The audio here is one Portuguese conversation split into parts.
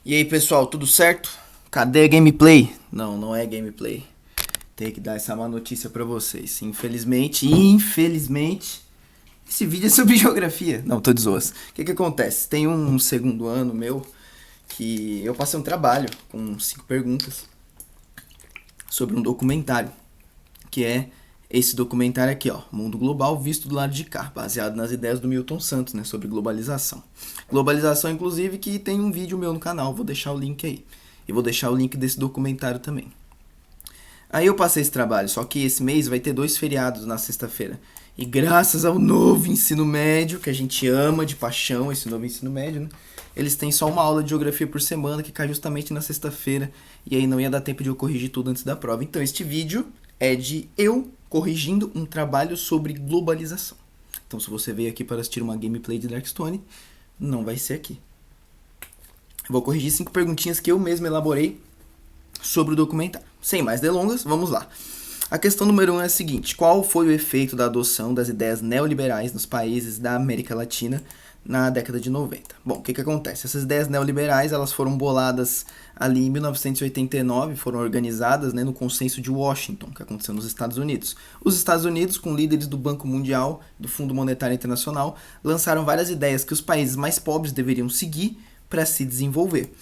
E aí pessoal, tudo certo? Cadê a gameplay? Não, não é gameplay. Tem que dar essa má notícia pra vocês. Infelizmente, esse vídeo é sobre geografia. Não, tô de zoas. O que acontece? Tem um segundo ano meu que eu passei um trabalho com 5 perguntas sobre um documentário, que é esse documentário aqui, ó, Mundo Global Visto do Lado de Cá, baseado nas ideias do Milton Santos, né, sobre globalização. Globalização, inclusive, que tem um vídeo meu no canal, vou deixar o link aí. E vou deixar o link desse documentário também. Aí eu passei esse trabalho, só que esse mês vai ter 2 feriados na sexta-feira. E graças ao novo ensino médio, que a gente ama de paixão, esse novo ensino médio, né? Eles têm só uma aula de geografia por semana, que cai justamente na sexta-feira. E aí não ia dar tempo de eu corrigir tudo antes da prova. Então este vídeo é de eu corrigindo um trabalho sobre globalização. Então se você veio aqui para assistir uma gameplay de Darkstone, não vai ser aqui. Eu vou corrigir 5 perguntinhas que eu mesmo elaborei sobre o documentário. Sem mais delongas, vamos lá. A questão número 1 é a seguinte: qual foi o efeito da adoção das ideias neoliberais nos países da América Latina na década de 90? Bom, o que acontece? Essas ideias neoliberais, elas foram boladas ali em 1989, foram organizadas, né, no Consenso de Washington, que aconteceu nos Estados Unidos. Os Estados Unidos, com líderes do Banco Mundial, do Fundo Monetário Internacional, lançaram várias ideias que os países mais pobres deveriam seguir para se desenvolver.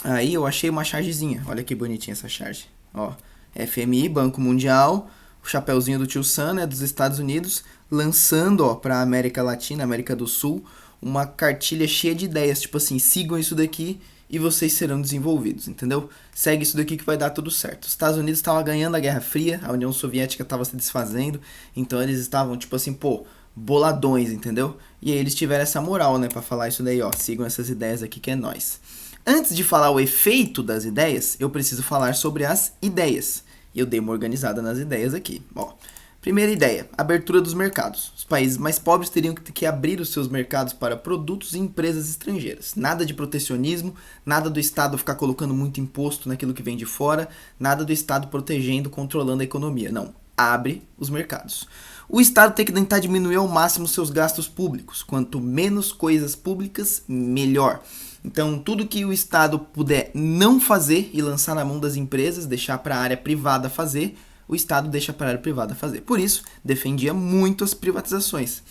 Aí eu achei uma chargezinha, olha que bonitinha essa charge, ó. FMI, Banco Mundial, o chapeuzinho do tio Sam, né, dos Estados Unidos, lançando, ó, para a América Latina, América do Sul, uma cartilha cheia de ideias, tipo assim, sigam isso daqui e vocês serão desenvolvidos, entendeu? Segue isso daqui que vai dar tudo certo. Os Estados Unidos estavam ganhando a Guerra Fria, a União Soviética estava se desfazendo, então eles estavam, tipo assim, pô, boladões, entendeu? E aí eles tiveram essa moral, né, para falar isso daí, ó, sigam essas ideias aqui que é nóis. Antes de falar o efeito das ideias, eu preciso falar sobre as ideias. E eu dei uma organizada nas ideias aqui. Ó, primeira ideia, abertura dos mercados. Os países mais pobres teriam que abrir os seus mercados para produtos e empresas estrangeiras. Nada de protecionismo, nada do Estado ficar colocando muito imposto naquilo que vem de fora, nada do Estado protegendo, controlando a economia. Não, abre os mercados. O Estado tem que tentar diminuir ao máximo seus gastos públicos. Quanto menos coisas públicas, melhor. Então, tudo que o Estado puder não fazer e lançar na mão das empresas, deixar para a área privada fazer, o Estado deixa para a área privada fazer. Por isso, defendia muito as privatizações.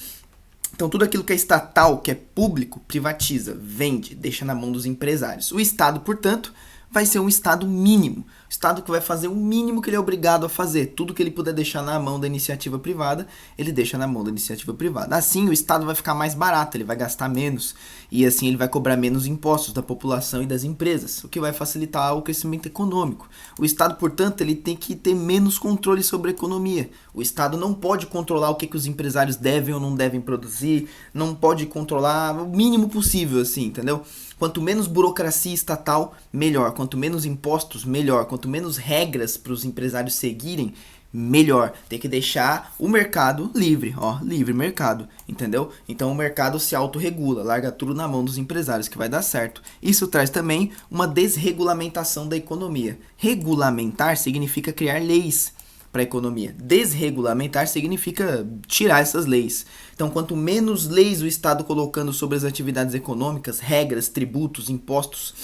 Então, tudo aquilo que é estatal, que é público, privatiza, vende, deixa na mão dos empresários. O Estado, portanto, vai ser um Estado mínimo. O Estado que vai fazer o mínimo que ele é obrigado a fazer. Tudo que ele puder deixar na mão da iniciativa privada, ele deixa na mão da iniciativa privada. Assim, o Estado vai ficar mais barato, ele vai gastar menos. E assim, ele vai cobrar menos impostos da população e das empresas, o que vai facilitar o crescimento econômico. O Estado, portanto, ele tem que ter menos controle sobre a economia. O Estado não pode controlar o que os empresários devem ou não devem produzir, não pode controlar o mínimo possível, assim, entendeu? Quanto menos burocracia estatal, melhor. Quanto menos impostos, melhor. Quanto menos regras para os empresários seguirem, melhor. Tem que deixar o mercado livre, ó, livre mercado, entendeu? Então o mercado se autorregula, larga tudo na mão dos empresários que vai dar certo. Isso traz também uma desregulamentação da economia. Regulamentar significa criar leis para a economia. Desregulamentar significa tirar essas leis. Então, quanto menos leis o Estado colocando sobre as atividades econômicas, regras, tributos, impostos,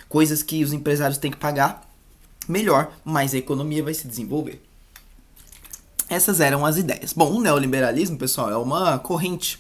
coisas que os empresários têm que pagar, melhor, mais a economia vai se desenvolver. Essas eram as ideias. Bom, o neoliberalismo, pessoal, é uma corrente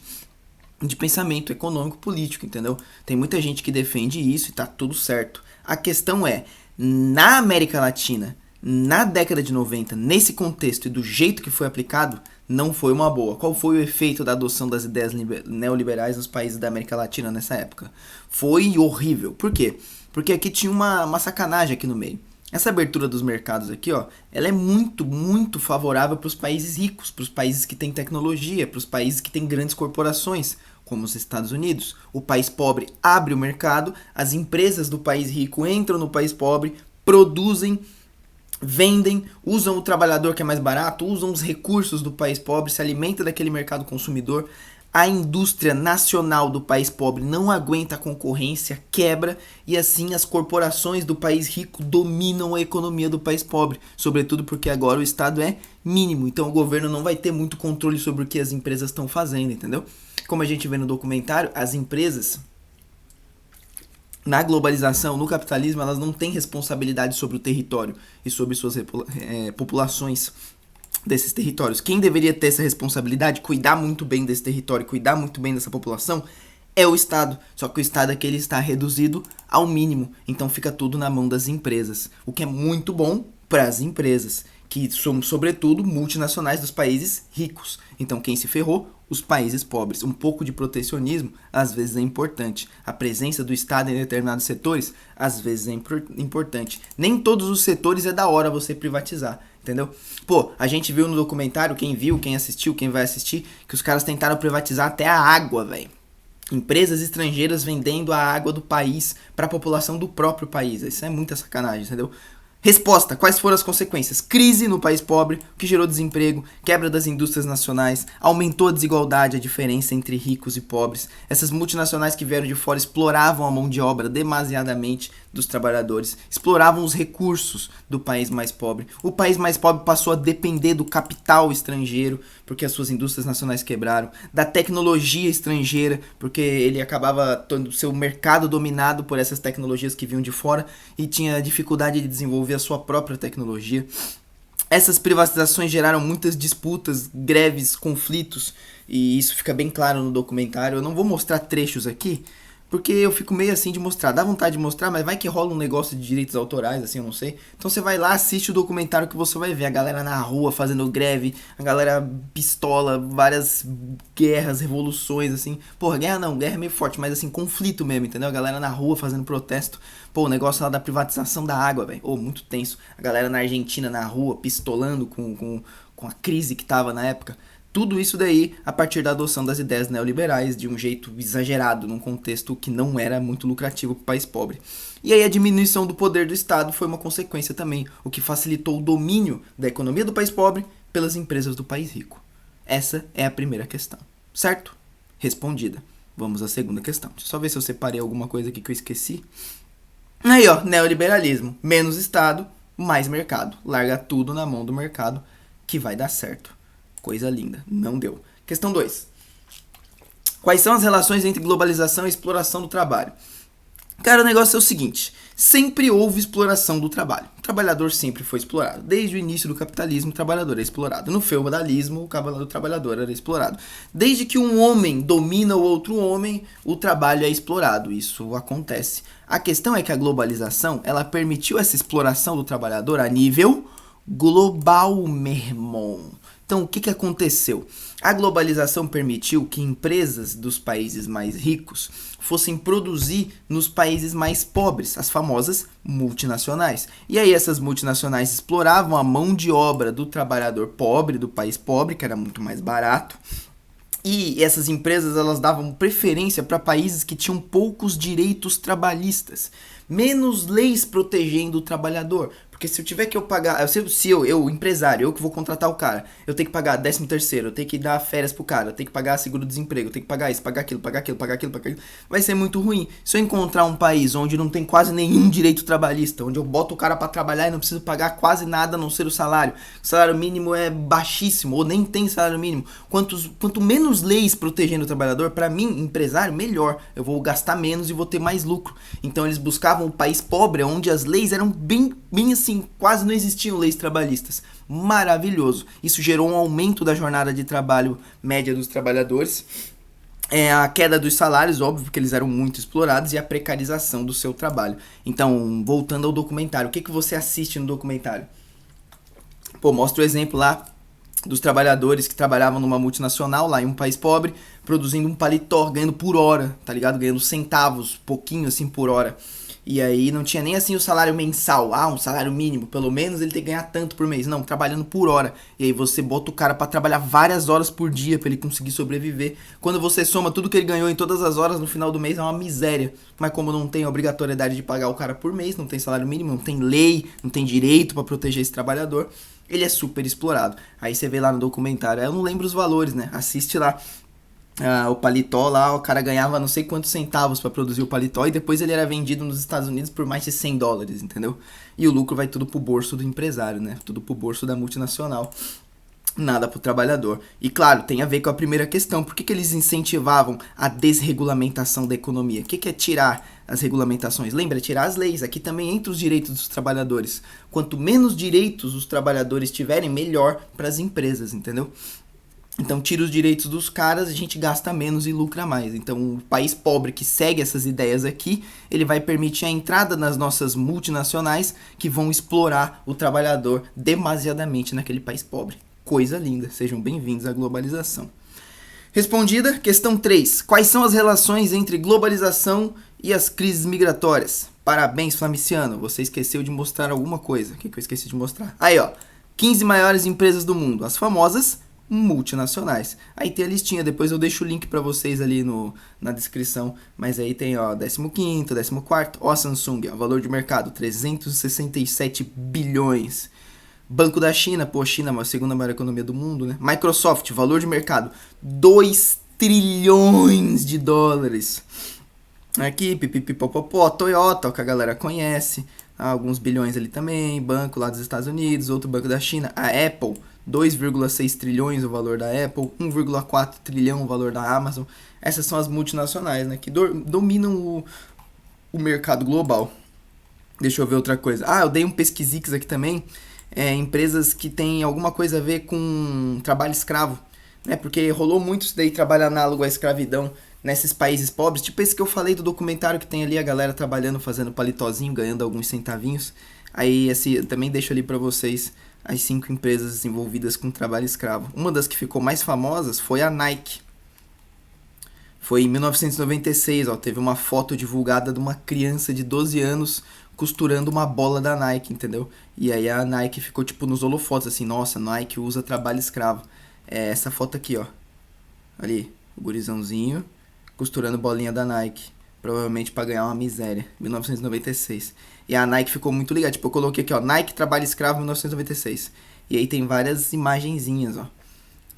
de pensamento econômico político, entendeu? Tem muita gente que defende isso e tá tudo certo. A questão é, na América Latina, na década de 90, nesse contexto e do jeito que foi aplicado, não foi uma boa. Qual foi o efeito da adoção das ideias neoliberais nos países da América Latina nessa época? Foi horrível. Por quê? Porque aqui tinha uma sacanagem aqui no meio. Essa abertura dos mercados aqui, ó, ela é muito, muito favorável para os países ricos, para os países que têm tecnologia, para os países que têm grandes corporações, como os Estados Unidos. O país pobre abre o mercado, as empresas do país rico entram no país pobre, produzem, vendem, usam o trabalhador que é mais barato, usam os recursos do país pobre, se alimenta daquele mercado consumidor. A indústria nacional do país pobre não aguenta a concorrência, quebra, e assim as corporações do país rico dominam a economia do país pobre, sobretudo porque agora o Estado é mínimo, então o governo não vai ter muito controle sobre o que as empresas estão fazendo, entendeu? Como a gente vê no documentário, as empresas Na globalização, no capitalismo, elas não têm responsabilidade sobre o território e sobre suas populações desses territórios. Quem deveria ter essa responsabilidade, cuidar muito bem desse território, cuidar muito bem dessa população, é o Estado. Só que o Estado aqui ele está reduzido ao mínimo, então fica tudo na mão das empresas, o que é muito bom para as empresas, que são sobretudo multinacionais dos países ricos. Então quem se ferrou? Os países pobres. Um pouco de protecionismo às vezes é importante. A presença do Estado em determinados setores às vezes é importante. Nem todos os setores é da hora você privatizar, entendeu? Pô, a gente viu no documentário, quem viu, quem assistiu, quem vai assistir, que os caras tentaram privatizar até a água, velho. Empresas estrangeiras vendendo a água do país para a população do próprio país. Isso é muita sacanagem, entendeu? Resposta: quais foram as consequências? Crise no país pobre, o que gerou desemprego, quebra das indústrias nacionais, aumentou a desigualdade, a diferença entre ricos e pobres. Essas multinacionais que vieram de fora exploravam a mão de obra demasiadamente dos trabalhadores, exploravam os recursos do país mais pobre. O país mais pobre passou a depender do capital estrangeiro, porque as suas indústrias nacionais quebraram, da tecnologia estrangeira, porque ele acabava tendo seu mercado dominado por essas tecnologias que vinham de fora e tinha dificuldade de desenvolver a sua própria tecnologia. Essas privatizações geraram muitas disputas, greves, conflitos, e isso fica bem claro no documentário. Eu não vou mostrar trechos aqui, porque eu fico meio assim de mostrar. Dá vontade de mostrar, mas vai que rola um negócio de direitos autorais, assim, eu não sei. Então você vai lá, assiste o documentário que você vai ver. A galera na rua fazendo greve, a galera pistola, várias guerras, revoluções, assim. Porra, guerra não, guerra é meio forte, mas assim, conflito mesmo, entendeu? A galera na rua fazendo protesto. Pô, o negócio lá da privatização da água, velho. Ô, muito tenso. A galera na Argentina na rua, pistolando com a crise que tava na época. Tudo isso daí a partir da adoção das ideias neoliberais de um jeito exagerado, num contexto que não era muito lucrativo para o país pobre. E aí a diminuição do poder do Estado foi uma consequência também, o que facilitou o domínio da economia do país pobre pelas empresas do país rico. Essa é a primeira questão, certo? Respondida. Vamos à segunda questão. Deixa eu só ver se eu separei alguma coisa aqui que eu esqueci. Aí ó, neoliberalismo, menos Estado, mais mercado. Larga tudo na mão do mercado que vai dar certo. Coisa linda, não deu. Questão 2. Quais são as relações entre globalização e exploração do trabalho? Cara, o negócio é o seguinte, sempre houve exploração do trabalho. O trabalhador sempre foi explorado. Desde o início do capitalismo, o trabalhador é explorado. No feudalismo, o trabalhador era explorado. Desde que um homem domina o outro homem, o trabalho é explorado. Isso acontece. A questão é que a globalização, ela permitiu essa exploração do trabalhador a nível global, meu irmão. Então, o que aconteceu? A globalização permitiu que empresas dos países mais ricos fossem produzir nos países mais pobres, as famosas multinacionais. E aí essas multinacionais exploravam a mão de obra do trabalhador pobre, do país pobre, que era muito mais barato. E essas empresas elas davam preferência para países que tinham poucos direitos trabalhistas, menos leis protegendo o trabalhador. Porque se eu tiver que pagar, se eu, empresário, eu que vou contratar o cara, eu tenho que pagar 13º, eu tenho que dar férias pro cara, eu tenho que pagar seguro-desemprego, eu tenho que pagar isso, pagar aquilo, vai ser muito ruim. Se eu encontrar um país onde não tem quase nenhum direito trabalhista, onde eu boto o cara para trabalhar e não preciso pagar quase nada a não ser o salário mínimo é baixíssimo, ou nem tem salário mínimo, quanto menos leis protegendo o trabalhador, para mim, empresário, melhor, eu vou gastar menos e vou ter mais lucro. Então eles buscavam um país pobre, onde as leis eram bem assim, quase não existiam leis trabalhistas. Maravilhoso. Isso gerou um aumento da jornada de trabalho média dos trabalhadores, a queda dos salários, óbvio, porque eles eram muito explorados, e a precarização do seu trabalho. Então, voltando ao documentário, o que você assiste no documentário? Pô, mostra o exemplo lá dos trabalhadores que trabalhavam numa multinacional lá em um país pobre, produzindo um paletó, ganhando por hora, tá ligado? Ganhando centavos, pouquinho assim por hora. E aí não tinha nem assim o salário mensal, um salário mínimo, pelo menos ele tem que ganhar tanto por mês. Não, trabalhando por hora. E aí você bota o cara pra trabalhar várias horas por dia pra ele conseguir sobreviver. Quando você soma tudo que ele ganhou em todas as horas no final do mês, é uma miséria. Mas como não tem obrigatoriedade de pagar o cara por mês, não tem salário mínimo, não tem lei, não tem direito pra proteger esse trabalhador, ele é super explorado. Aí você vê lá no documentário, eu não lembro os valores, né? Assiste lá. O paletó lá, o cara ganhava não sei quantos centavos pra produzir o paletó e depois ele era vendido nos Estados Unidos por mais de $100, entendeu? E o lucro vai tudo pro bolso do empresário, né? Tudo pro bolso da multinacional. Nada para o trabalhador. E claro, tem a ver com a primeira questão. Por que eles incentivavam a desregulamentação da economia? O que é tirar as regulamentações? Lembra, tirar as leis. Aqui também entra os direitos dos trabalhadores. Quanto menos direitos os trabalhadores tiverem, melhor para as empresas, entendeu? Então tira os direitos dos caras, a gente gasta menos e lucra mais. Então o país pobre que segue essas ideias aqui, ele vai permitir a entrada nas nossas multinacionais que vão explorar o trabalhador demasiadamente naquele país pobre. Coisa linda, sejam bem-vindos à globalização. Respondida, questão 3. Quais são as relações entre globalização e as crises migratórias? Parabéns, Flamiciano, você esqueceu de mostrar alguma coisa. O que eu esqueci de mostrar? Aí, ó, 15 maiores empresas do mundo, as famosas multinacionais. Aí tem a listinha, depois eu deixo o link pra vocês ali na descrição, mas aí tem, ó, 15º, 14º, ó, Samsung, ó, valor de mercado, 367 bilhões. Banco da China, pô, China é a segunda maior economia do mundo, né? Microsoft, valor de mercado, 2 trilhões de dólares. Aqui, pipipipopopó, Toyota, que a galera conhece, alguns bilhões ali também, banco lá dos Estados Unidos, outro banco da China, a Apple, 2,6 trilhões o valor da Apple, 1,4 trilhão o valor da Amazon. Essas são as multinacionais, né, que dominam o mercado global. Deixa eu ver outra coisa. Ah, eu dei um pesquisix aqui também, empresas que têm alguma coisa a ver com trabalho escravo, né, porque rolou muito isso daí, trabalho análogo à escravidão nesses países pobres, tipo esse que eu falei do documentário que tem ali a galera trabalhando, fazendo palitozinho, ganhando alguns centavinhos. Aí, assim, eu também deixo ali pra vocês as 5 empresas envolvidas com trabalho escravo. Uma das que ficou mais famosas foi a Nike. Foi em 1996, ó, teve uma foto divulgada de uma criança de 12 anos costurando uma bola da Nike, entendeu? E aí a Nike ficou tipo nos holofotes, assim, nossa, Nike usa trabalho escravo. É essa foto aqui, ó. Ali, o gurizãozinho costurando bolinha da Nike. Provavelmente pra ganhar uma miséria. 1996. E a Nike ficou muito ligada. Tipo, eu coloquei aqui, ó. Nike trabalho escravo 1996. E aí tem várias imagenzinhas, ó.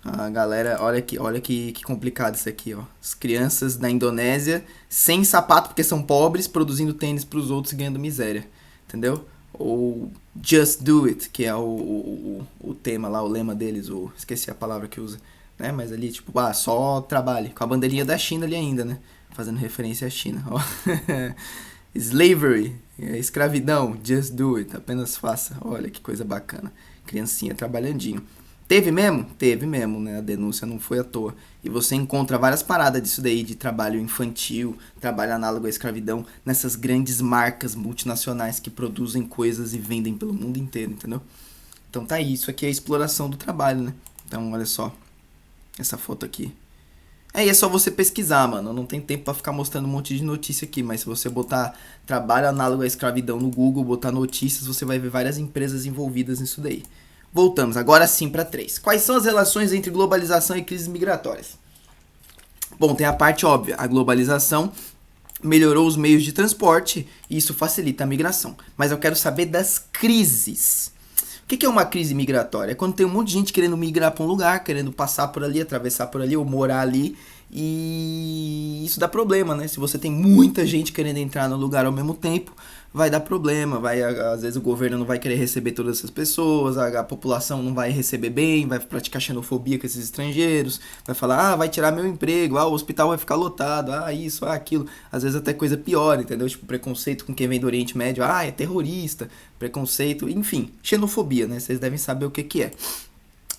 A galera, olha que complicado isso aqui, ó. As crianças da Indonésia sem sapato porque são pobres, produzindo tênis pros outros e ganhando miséria. Entendeu? Ou Just Do It, que é o tema lá, o lema deles. Esqueci a palavra que usa. Né? Mas ali, tipo, só trabalhe. Com a bandeirinha da China ali ainda, né? Fazendo referência à China. Ó. Slavery, escravidão, just do it, apenas faça. Olha que coisa bacana. Criancinha trabalhandinho. Teve mesmo? Teve mesmo, né? A denúncia não foi à toa. E você encontra várias paradas disso daí, de trabalho infantil, trabalho análogo à escravidão, nessas grandes marcas multinacionais que produzem coisas e vendem pelo mundo inteiro, entendeu? Então tá aí, isso aqui é a exploração do trabalho, né? Então olha só, essa foto aqui. E é só você pesquisar, mano. Não tem tempo pra ficar mostrando um monte de notícia aqui, mas se você botar trabalho análogo à escravidão no Google, botar notícias, você vai ver várias empresas envolvidas nisso daí. Voltamos, agora sim para 3. Quais são as relações entre globalização e crises migratórias? Bom, tem a parte óbvia. A globalização melhorou os meios de transporte e isso facilita a migração. Mas eu quero saber das crises. O que é uma crise migratória? É quando tem um monte de gente querendo migrar para um lugar, querendo passar por ali, atravessar por ali ou morar ali. E isso dá problema, né? Se você tem muita gente querendo entrar no lugar ao mesmo tempo, vai dar problema. Às vezes o governo não vai querer receber todas essas pessoas, a população não vai receber bem, vai praticar xenofobia com esses estrangeiros, vai falar, vai tirar meu emprego, o hospital vai ficar lotado, isso, aquilo. Às vezes até coisa pior, entendeu? Tipo, preconceito com quem vem do Oriente Médio, é terrorista, preconceito, enfim, xenofobia, né? Vocês devem saber o que é.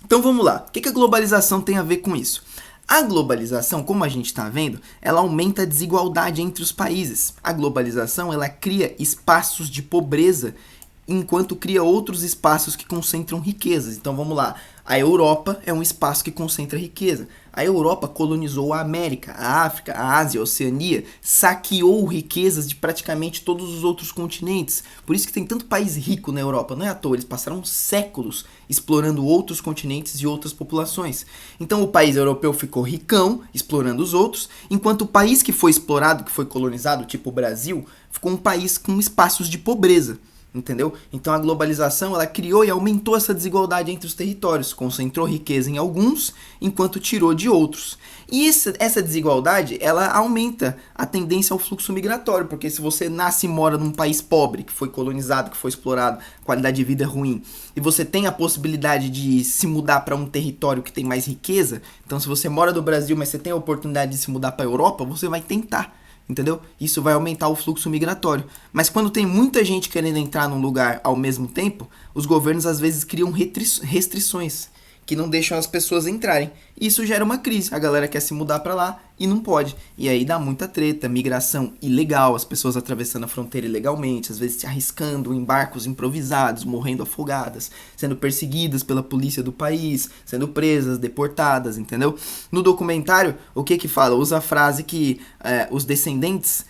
Então vamos lá, o que a globalização tem a ver com isso? A globalização, como a gente está vendo, ela aumenta a desigualdade entre os países. A globalização, ela cria espaços de pobreza, enquanto cria outros espaços que concentram riquezas. Então vamos lá, a Europa é um espaço que concentra riqueza. A Europa colonizou a América, a África, a Ásia, a Oceania, saqueou riquezas de praticamente todos os outros continentes. Por isso que tem tanto país rico na Europa, não é à toa, eles passaram séculos explorando outros continentes e outras populações. Então o país europeu ficou ricão, explorando os outros, enquanto o país que foi explorado, que foi colonizado, tipo o Brasil, ficou um país com espaços de pobreza. entendeu? Então a globalização, ela criou e aumentou essa desigualdade entre os territórios, concentrou riqueza em alguns, enquanto tirou de outros. E essa desigualdade, ela aumenta a tendência ao fluxo migratório, porque se você nasce e mora num país pobre, que foi colonizado, que foi explorado, qualidade de vida é ruim, e você tem a possibilidade de se mudar para um território que tem mais riqueza, então se você mora no Brasil, mas você tem a oportunidade de se mudar para a Europa, você vai tentar. Entendeu? Isso vai aumentar o fluxo migratório. Mas quando tem muita gente querendo entrar num lugar ao mesmo tempo, os governos às vezes criam restrições que não deixam as pessoas entrarem. Isso gera uma crise. A galera quer se mudar para lá e não pode. E aí dá muita treta, migração ilegal, as pessoas atravessando a fronteira ilegalmente, às vezes se arriscando em barcos improvisados, morrendo afogadas, sendo perseguidas pela polícia do país, sendo presas, deportadas, entendeu? No documentário, o que fala? Usa a frase que os descendentes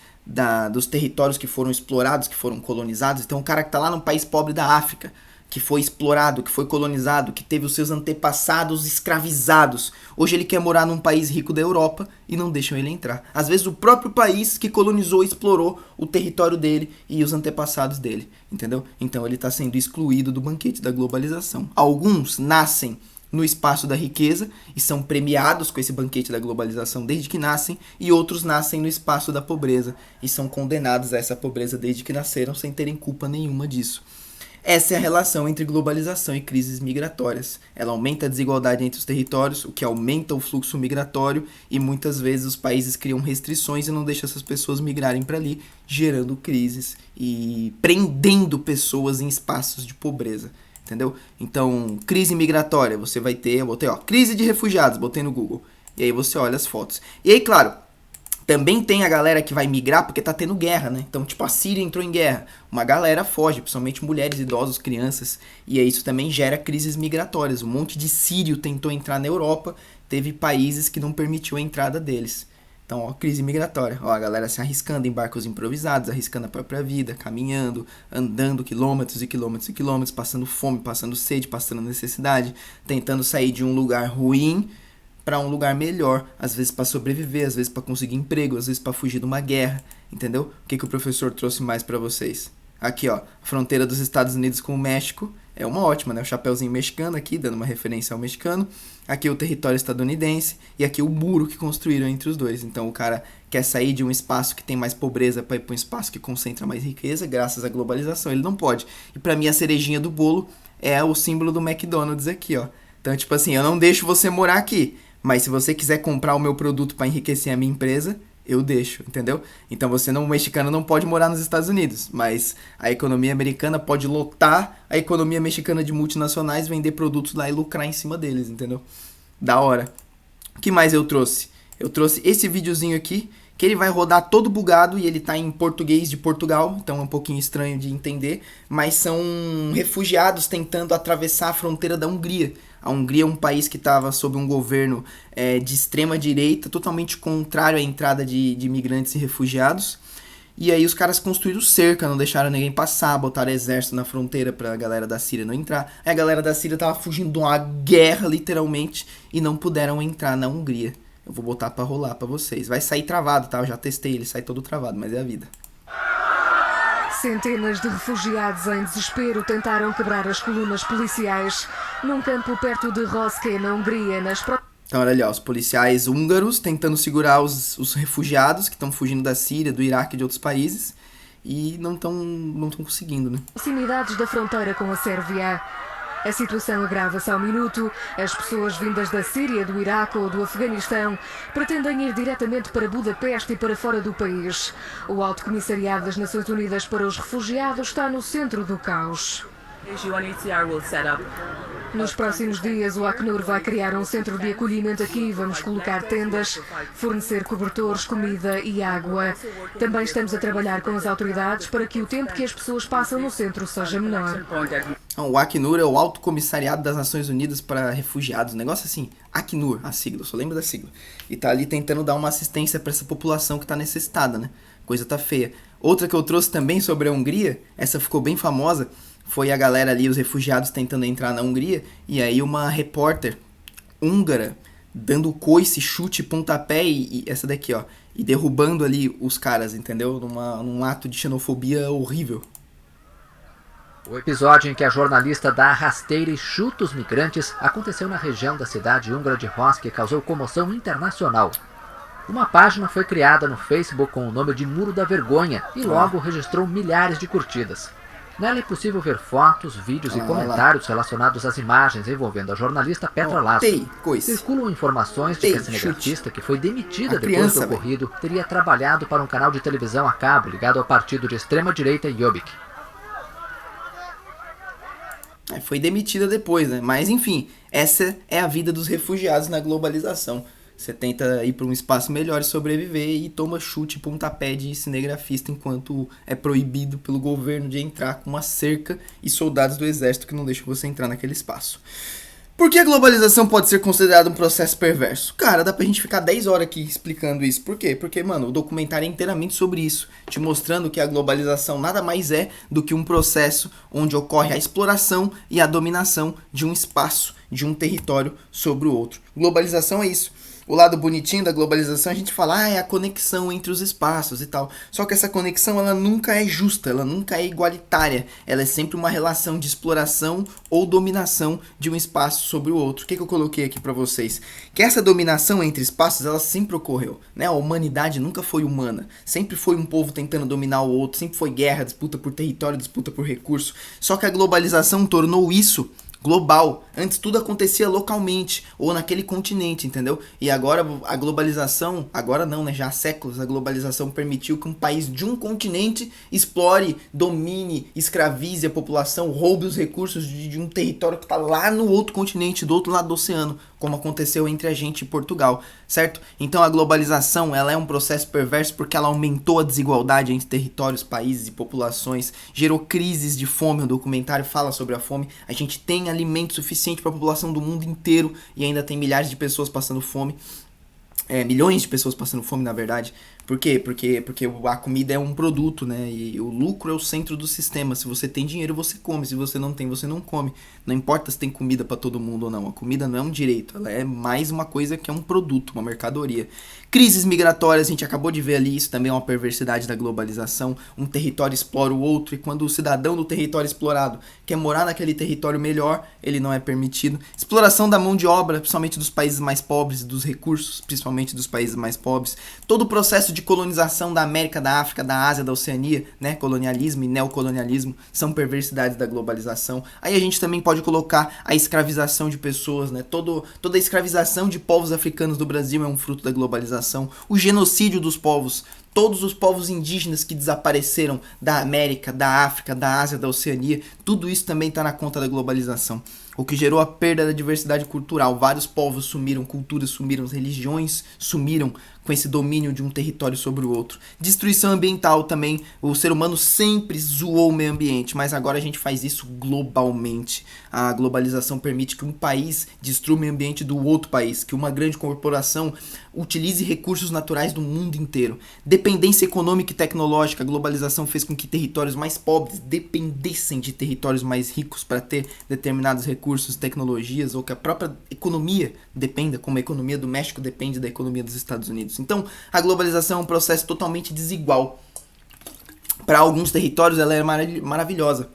dos territórios que foram explorados, que foram colonizados, então o cara que tá lá num país pobre da África, que foi explorado, que foi colonizado, que teve os seus antepassados escravizados. Hoje ele quer morar num país rico da Europa e não deixam ele entrar. Às vezes o próprio país que colonizou e explorou o território dele e os antepassados dele, entendeu? Então ele está sendo excluído do banquete da globalização. Alguns nascem no espaço da riqueza e são premiados com esse banquete da globalização desde que nascem, e outros nascem no espaço da pobreza e são condenados a essa pobreza desde que nasceram sem terem culpa nenhuma disso. Essa é a relação entre globalização e crises migratórias. Ela aumenta a desigualdade entre os territórios, o que aumenta o fluxo migratório, e muitas vezes os países criam restrições e não deixam essas pessoas migrarem para ali, gerando crises e prendendo pessoas em espaços de pobreza. Entendeu? Então, crise migratória, você vai ter, eu botei, crise de refugiados, botei no Google. E aí você olha as fotos. E aí, claro, também tem a galera que vai migrar porque tá tendo guerra, né? Então, tipo, a Síria entrou em guerra. Uma galera foge, principalmente mulheres, idosos, crianças. E aí isso também gera crises migratórias. Um monte de sírio tentou entrar na Europa, teve países que não permitiu a entrada deles. Então, crise migratória. A galera se arriscando em barcos improvisados, arriscando a própria vida, caminhando, andando quilômetros e quilômetros e quilômetros, passando fome, passando sede, passando necessidade, tentando sair de um lugar ruim para um lugar melhor, às vezes para sobreviver, às vezes para conseguir emprego, às vezes para fugir de uma guerra, entendeu? O que o professor trouxe mais para vocês? Aqui, a fronteira dos Estados Unidos com o México é uma ótima, né? O chapéuzinho mexicano aqui, dando uma referência ao mexicano. Aqui o território estadunidense e aqui o muro que construíram entre os dois. Então o cara quer sair de um espaço que tem mais pobreza para ir para um espaço que concentra mais riqueza, graças à globalização. Ele não pode. E para mim a cerejinha do bolo é o símbolo do McDonald's aqui, ó. Então, tipo assim, eu não deixo você morar aqui, mas se você quiser comprar o meu produto para enriquecer a minha empresa, eu deixo, entendeu? Então você não, o mexicano não pode morar nos Estados Unidos, mas a economia americana pode lotar a economia mexicana de multinacionais, vender produtos lá e lucrar em cima deles, entendeu? Da hora. O que mais eu trouxe? Eu trouxe esse videozinho aqui, que ele vai rodar todo bugado e ele tá em português de Portugal, então é um pouquinho estranho de entender, mas são refugiados tentando atravessar a fronteira da Hungria. A Hungria é um país que estava sob um governo de extrema direita, totalmente contrário à entrada de imigrantes e refugiados. E aí os caras construíram cerca, não deixaram ninguém passar, botaram exército na fronteira pra galera da Síria não entrar. Aí a galera da Síria tava fugindo de uma guerra, literalmente, e não puderam entrar na Hungria. Eu vou botar pra rolar pra vocês. Vai sair travado, tá? Eu já testei, ele sai todo travado, mas é a vida. Centenas de refugiados em desespero tentaram quebrar as colunas policiais num campo perto de Roske, na Hungria, Então, olha ali, os policiais húngaros tentando segurar os refugiados que estão fugindo da Síria, do Iraque e de outros países e não estão conseguindo, né? proximidades da fronteira com a Sérvia. A situação agrava-se ao minuto. As pessoas vindas da Síria, do Iraque ou do Afeganistão pretendem ir diretamente para Budapeste e para fora do país. O Alto Comissariado das Nações Unidas para os Refugiados está no centro do caos. Nos próximos dias, o Acnur vai criar um centro de acolhimento aqui. Vamos colocar tendas, fornecer cobertores, comida e água. Também estamos a trabalhar com as autoridades para que o tempo que as pessoas passam no centro seja menor. O Acnur é o Alto Comissariado das Nações Unidas para Refugiados. Um negócio assim, Acnur, a sigla, eu só lembro da sigla. E tá ali tentando dar uma assistência para essa população que tá necessitada, né? Coisa tá feia. Outra que eu trouxe também sobre a Hungria, essa ficou bem famosa, foi a galera ali, os refugiados tentando entrar na Hungria, e aí uma repórter húngara dando coice, chute, pontapé e essa daqui, ó, e derrubando ali os caras, entendeu? Num ato de xenofobia horrível. O episódio em que a jornalista dá a rasteira e chuta os migrantes aconteceu na região da cidade húngara de Rosk e causou comoção internacional. Uma página foi criada no Facebook com o nome de Muro da Vergonha e logo registrou milhares de curtidas. Nela é possível ver fotos, vídeos e comentários relacionados às imagens envolvendo a jornalista Petra Lasso. Circulam informações de que a cinegrafista, que foi demitida depois do ocorrido, teria trabalhado para um canal de televisão a cabo ligado ao partido de extrema-direita Jobbik. Foi demitida depois, né? Mas enfim, essa é a vida dos refugiados na globalização. Você tenta ir para um espaço melhor e sobreviver e toma chute e pontapé de cinegrafista enquanto é proibido pelo governo de entrar com uma cerca e soldados do exército que não deixam você entrar naquele espaço. Por que a globalização pode ser considerada um processo perverso? Cara, dá pra gente ficar 10 horas aqui explicando isso. Por quê? Porque, mano, o documentário é inteiramente sobre isso, te mostrando que a globalização nada mais é do que um processo onde ocorre a exploração e a dominação de um espaço, de um território sobre o outro. Globalização é isso. O lado bonitinho da globalização, a gente fala, é a conexão entre os espaços e tal. Só que essa conexão, ela nunca é justa, ela nunca é igualitária. Ela é sempre uma relação de exploração ou dominação de um espaço sobre o outro. O que eu coloquei aqui pra vocês? Que essa dominação entre espaços, ela sempre ocorreu, né? A humanidade nunca foi humana. Sempre foi um povo tentando dominar o outro, sempre foi guerra, disputa por território, disputa por recurso. Só que a globalização tornou isso global. Antes tudo acontecia localmente ou naquele continente, entendeu? E agora a globalização, agora não, né? Já há séculos a globalização permitiu que um país de um continente explore, domine, escravize a população, roube os recursos de um território que está lá no outro continente, do outro lado do oceano, como aconteceu entre a gente e Portugal, certo? Então a globalização, ela é um processo perverso porque ela aumentou a desigualdade entre territórios, países e populações, gerou crises de fome, o documentário fala sobre a fome, a gente tem alimento suficiente para a população do mundo inteiro e ainda tem milhares de pessoas passando fome, milhões de pessoas passando fome, na verdade. Por quê? Porque a comida é um produto, né? E o lucro é o centro do sistema. Se você tem dinheiro, você come. Se você não tem, você não come. Não importa se tem comida para todo mundo ou não. A comida não é um direito. Ela é mais uma coisa que é um produto, uma mercadoria. Crises migratórias, a gente acabou de ver ali. Isso também é uma perversidade da globalização. Um território explora o outro. E quando o cidadão do território explorado quer morar naquele território melhor, ele não é permitido. Exploração da mão de obra, principalmente dos países mais pobres, dos recursos, principalmente dos países mais pobres. Todo o processo de colonização da América, da África, da Ásia, da Oceania, né? Colonialismo e neocolonialismo são perversidades da globalização. Aí a gente também pode colocar a escravização de pessoas, né? Toda a escravização de povos africanos do Brasil é um fruto da globalização. O genocídio dos povos. Todos os povos indígenas que desapareceram da América, da África, da Ásia, da Oceania, tudo isso também está na conta da globalização. O que gerou a perda da diversidade cultural. Vários povos sumiram, culturas sumiram, religiões sumiram com esse domínio de um território sobre o outro. Destruição ambiental também. O ser humano sempre zoou o meio ambiente, mas agora a gente faz isso globalmente. A globalização permite que um país destrua o meio ambiente do outro país, que uma grande corporação utilize recursos naturais do mundo inteiro. Dependência econômica e tecnológica. A globalização fez com que territórios mais pobres dependessem de territórios mais ricos para ter determinados recursos, tecnologias, ou que a própria economia dependa, como a economia do México depende da economia dos Estados Unidos. Então, a globalização é um processo totalmente desigual. Para alguns territórios ela é maravilhosa.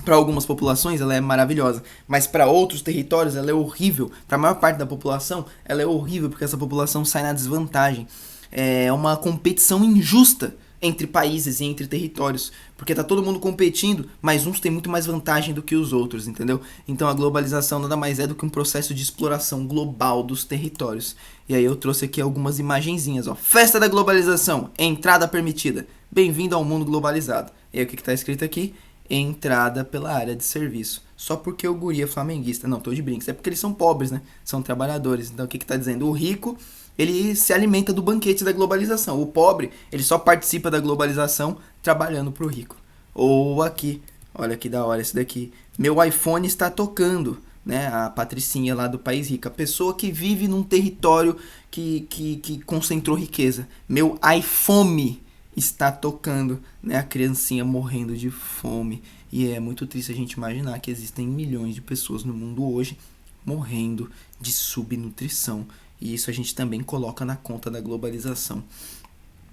Para algumas populações ela é maravilhosa, mas para outros territórios ela é horrível. Para a maior parte da população ela é horrível porque essa população sai na desvantagem. É uma competição injusta entre países e entre territórios, porque tá todo mundo competindo, mas uns têm muito mais vantagem do que os outros, entendeu? Então a globalização nada mais é do que um processo de exploração global dos territórios. E aí eu trouxe aqui algumas imagenzinhas, ó. Festa da globalização, entrada permitida. Bem-vindo ao mundo globalizado. E aí o que tá escrito aqui? Entrada pela área de serviço. Só porque o guri é flamenguista. Não, tô de brinks. É porque eles são pobres, né? São trabalhadores. Então o que tá dizendo? O rico, ele se alimenta do banquete da globalização. O pobre, ele só participa da globalização trabalhando pro rico. Ou aqui, olha que da hora esse daqui. Meu iPhone está tocando, né? A Patricinha lá do País Rico. A pessoa que vive num território que concentrou riqueza. Meu iPhone está tocando, né? A criancinha morrendo de fome. E é muito triste a gente imaginar que existem milhões de pessoas no mundo hoje morrendo de subnutrição. E isso a gente também coloca na conta da globalização.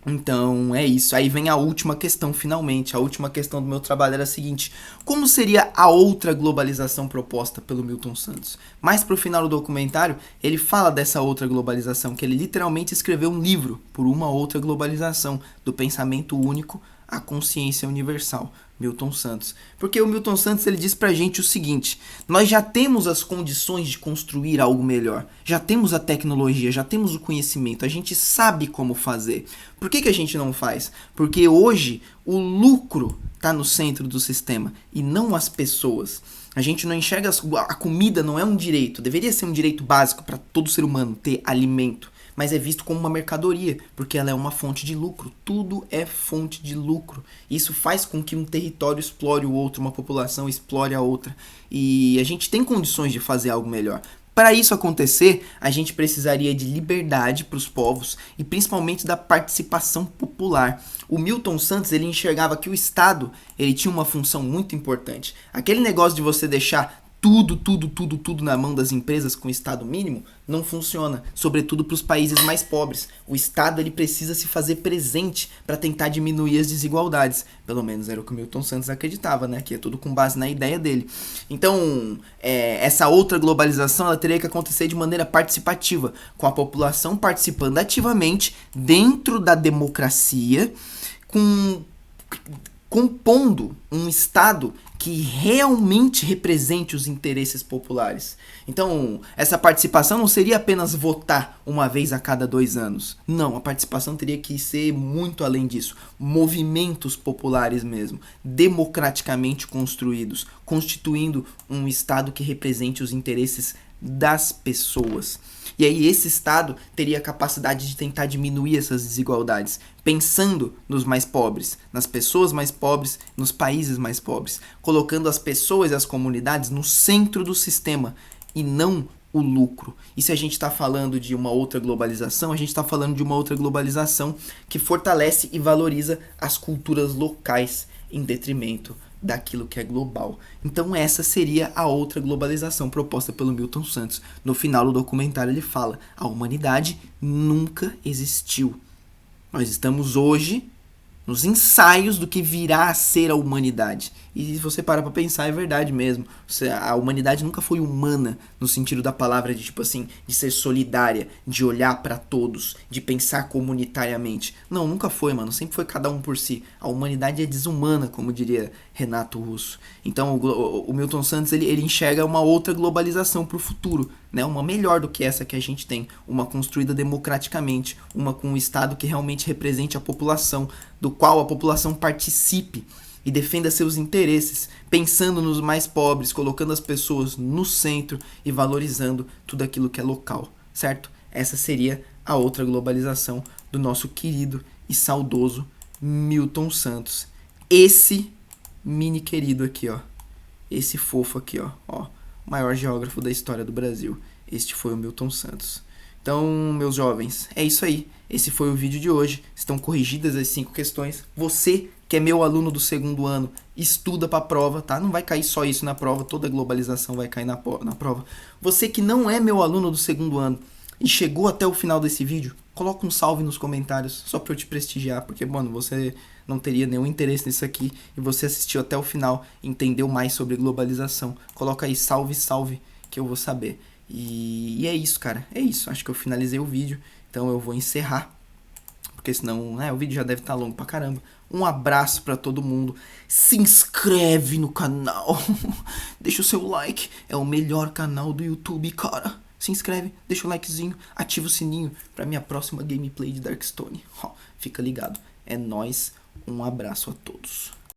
Então, é isso. Aí vem a última questão, finalmente. A última questão do meu trabalho era a seguinte: como seria a outra globalização proposta pelo Milton Santos? Mais pro final do documentário, ele fala dessa outra globalização, que ele literalmente escreveu um livro por uma outra globalização, do pensamento único à consciência universal. Milton Santos. Porque o Milton Santos ele diz pra gente o seguinte: nós já temos as condições de construir algo melhor, já temos a tecnologia, já temos o conhecimento, a gente sabe como fazer. Por que a gente não faz? Porque hoje o lucro está no centro do sistema e não as pessoas. A gente não enxerga a comida não é um direito, deveria ser um direito básico para todo ser humano ter alimento. Mas é visto como uma mercadoria, porque ela é uma fonte de lucro. Tudo é fonte de lucro. Isso faz com que um território explore o outro, uma população explore a outra. E a gente tem condições de fazer algo melhor. Para isso acontecer, a gente precisaria de liberdade para os povos e principalmente da participação popular. O Milton Santos ele enxergava que o Estado ele tinha uma função muito importante. Aquele negócio de você deixar tudo na mão das empresas com Estado mínimo não funciona, sobretudo para os países mais pobres. O Estado ele precisa se fazer presente para tentar diminuir as desigualdades. Pelo menos era o que o Milton Santos acreditava, né? Que é tudo com base na ideia dele. Então, essa outra globalização ela teria que acontecer de maneira participativa, com a população participando ativamente dentro da democracia, compondo um Estado que realmente represente os interesses populares. Então, essa participação não seria apenas votar uma vez a cada 2 anos. Não, a participação teria que ser muito além disso. Movimentos populares mesmo, democraticamente construídos, constituindo um Estado que represente os interesses das pessoas. E aí esse Estado teria a capacidade de tentar diminuir essas desigualdades, pensando nos mais pobres, nas pessoas mais pobres, nos países mais pobres, colocando as pessoas e as comunidades no centro do sistema e não o lucro. E se a gente está falando de uma outra globalização, a gente está falando de uma outra globalização que fortalece e valoriza as culturas locais em detrimento daquilo que é global. Então essa seria a outra globalização proposta pelo Milton Santos. No final do documentário ele fala: a humanidade nunca existiu. Nós estamos hoje nos ensaios do que virá a ser a humanidade. E se você parar pra pensar, é verdade mesmo. A humanidade nunca foi humana no sentido da palavra de tipo assim, de ser solidária, de olhar pra todos, de pensar comunitariamente. Não, nunca foi, mano. Sempre foi cada um por si. A humanidade é desumana, como diria Renato Russo. Então o Milton Santos ele enxerga uma outra globalização pro futuro, né? Uma melhor do que essa que a gente tem, uma construída democraticamente, uma com um Estado que realmente represente a população, do qual a população participe e defenda seus interesses, pensando nos mais pobres, colocando as pessoas no centro e valorizando tudo aquilo que é local, certo? Essa seria a outra globalização do nosso querido e saudoso Milton Santos. Esse mini querido aqui, ó. Esse fofo aqui, ó. O maior geógrafo da história do Brasil. Este foi o Milton Santos. Então, meus jovens, é isso aí. Esse foi o vídeo de hoje. Estão corrigidas as 5 questões. Você, que é meu aluno do 2º ano, estuda para a prova, tá? Não vai cair só isso na prova, toda a globalização vai cair na prova. Você que não é meu aluno do 2º ano e chegou até o final desse vídeo, coloca um salve nos comentários, só para eu te prestigiar, porque, mano, você não teria nenhum interesse nisso aqui e você assistiu até o final, entendeu mais sobre globalização. Coloca aí salve, salve, que eu vou saber. E é isso, cara. É isso. Acho que eu finalizei o vídeo. Então eu vou encerrar. Porque senão, o vídeo já deve estar longo pra caramba. Um abraço pra todo mundo. Se inscreve no canal. Deixa o seu like. É o melhor canal do YouTube, cara. Se inscreve, deixa o likezinho, ativa o sininho pra minha próxima gameplay de Darkstone. Fica ligado. É nóis. Um abraço a todos.